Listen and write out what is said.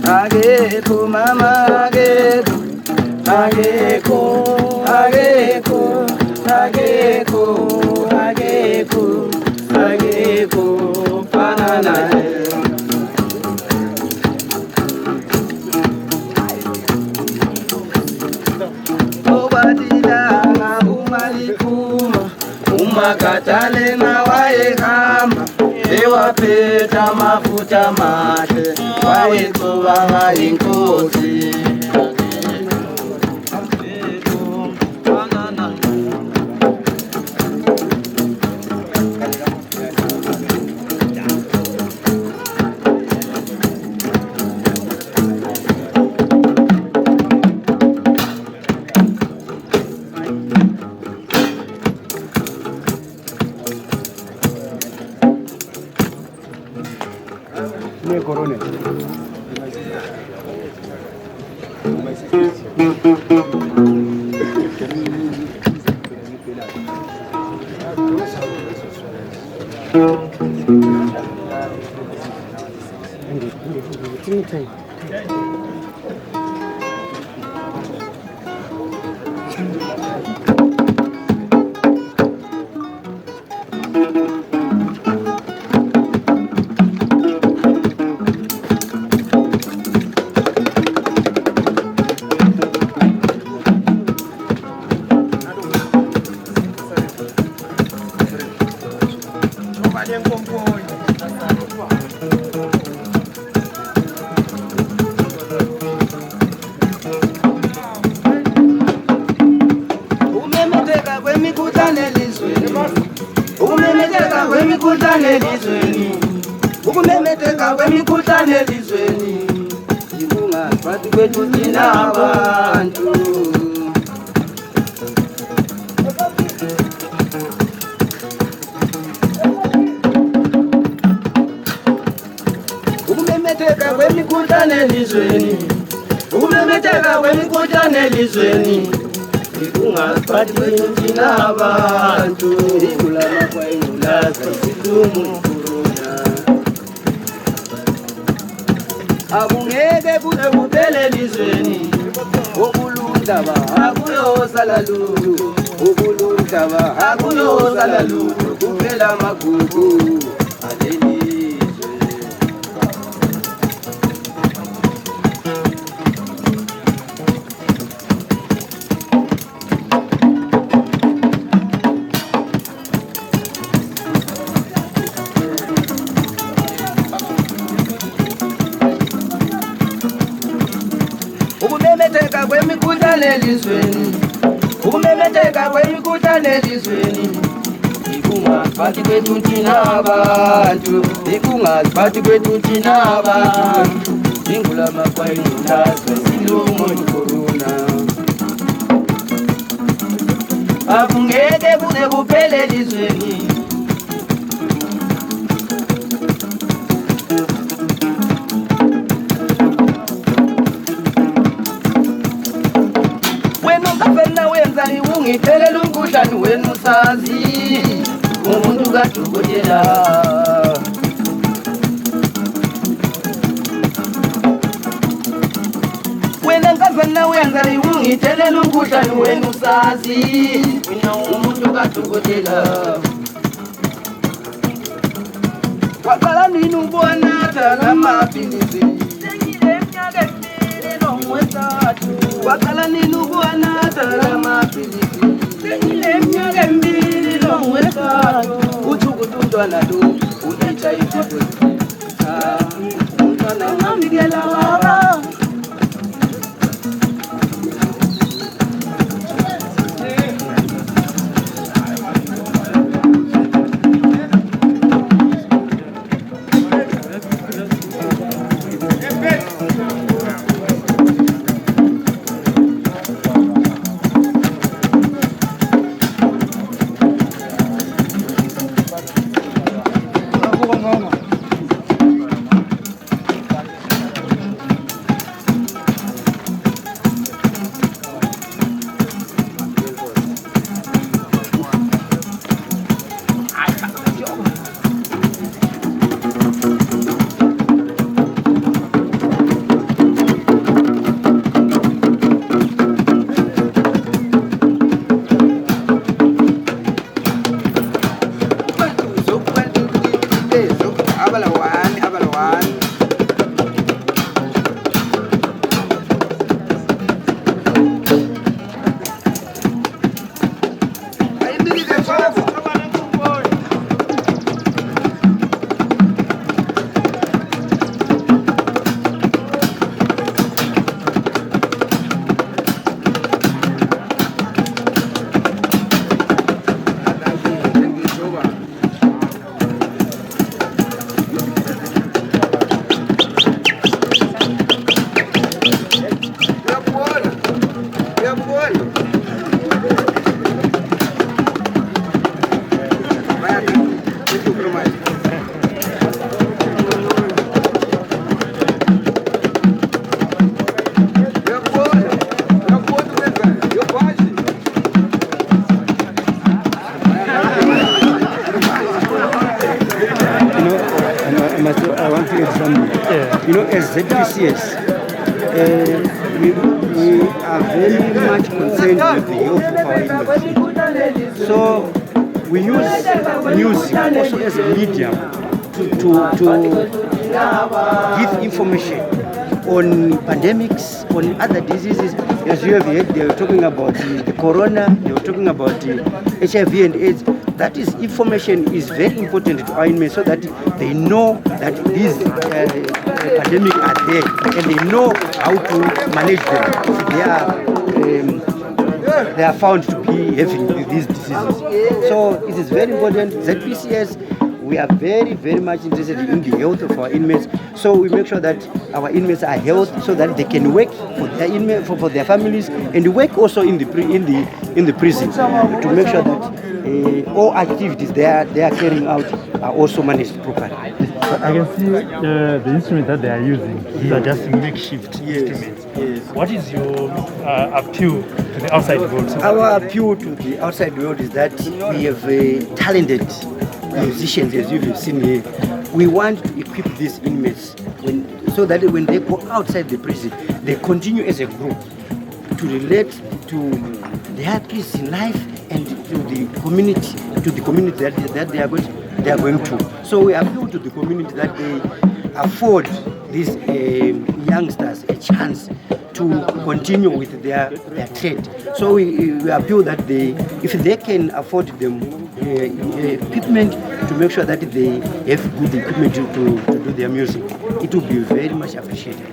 Ageko mama ageko, ageko, ageko, ageko, ageko, ageko, banana. Obadilanga umalikuma, umakatale na waekamba. Ewapeta mafuta mate waituvanga inkosi Ne corone. Ukumemeteka kwemikhuhlane elizweni ikungaphathi kwethu thina abantu. Ukumemetheka kwemikhuhlane elizweni, ukumemetheka kwemikhuhlane elizweni ikungaphathi kwethu thina abantu. Ingulama kwa ingulaza isilumo akungeke kuze kuphele elizweni, ukulundaba akuyosala lutho, ukulundaba akuyosala lutho, kuphela amagugu alelizwe. Ukumemetheka kwemikhuhlane elizweni, ukumemetheka kwemikhuhlane elizweni ikungaphathi kwethu thina abantu, ikungaphathi kwethu thina abantu. Ingulama kwa ingulaza isilumo icorona akungeke kuze kuphele elizweni. Ngiphelela umkhuhlane wenu sazi umuntu kadokotela. Wena nkazana wenza ngiphelela umkhuhlane wenu sazi umuntu kadokotela. Waqala nini ubonatha lamaphilisi? Waqala nini ubonatha lamaphilisi? Uthi umntwana lo u-HIV umntwana ngamikela baba. You know, as ZPCS, we are very much concerned with the health of our inmates. So we use music also as a medium to give information on pandemics, on other diseases. As you have heard, they were talking about the corona, they were talking about HIV and AIDS. That is, information is very important to our inmates so that they know that these pandemics are there and they know how to manage them if they are found to be having these diseases. So it is very important. ZPCS, we are very, very much interested in the health of our inmates. So we make sure that our inmates are healthy so that they can work for their inmates, for their families, and work also in the prison to make sure that all activities they are carrying out are also managed properly. I can see the instruments that they are using. These are just makeshift instruments. Yes. What is your appeal to the outside world? Our appeal to the outside world is that we have talented musicians, as you've seen here. We want to equip these inmates so that when they go outside the prison, they continue as a group to relate to their peace in life and to the community that they are going to. So we appeal to the community that they afford these youngsters a chance to continue with their trade. So we appeal that if they can afford them equipment to make sure that they have good equipment to do their music, it will be very much appreciated.